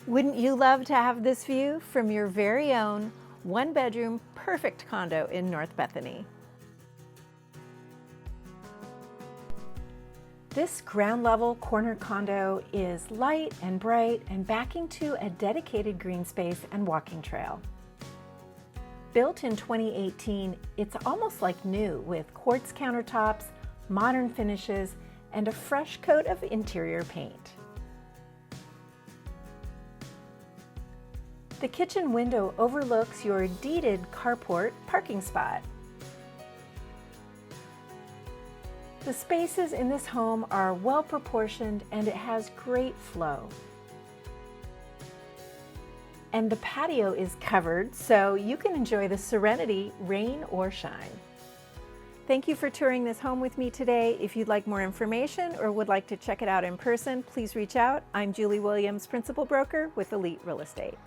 Wouldn't you love to have this view from your very own one-bedroom perfect condo in North Bethany? This ground-level corner condo is light and bright and backing to a dedicated green space and walking trail. Built in 2018, it's almost like new with quartz countertops, modern finishes, and a fresh coat of interior paint. The kitchen window overlooks your deeded carport parking spot. The spaces in this home are well proportioned and it has great flow. And the patio is covered so you can enjoy the serenity, rain or shine. Thank you for touring this home with me today. If you'd like more information or would like to check it out in person, please reach out. I'm Julie Williams, Principal Broker with Elite Real Estate.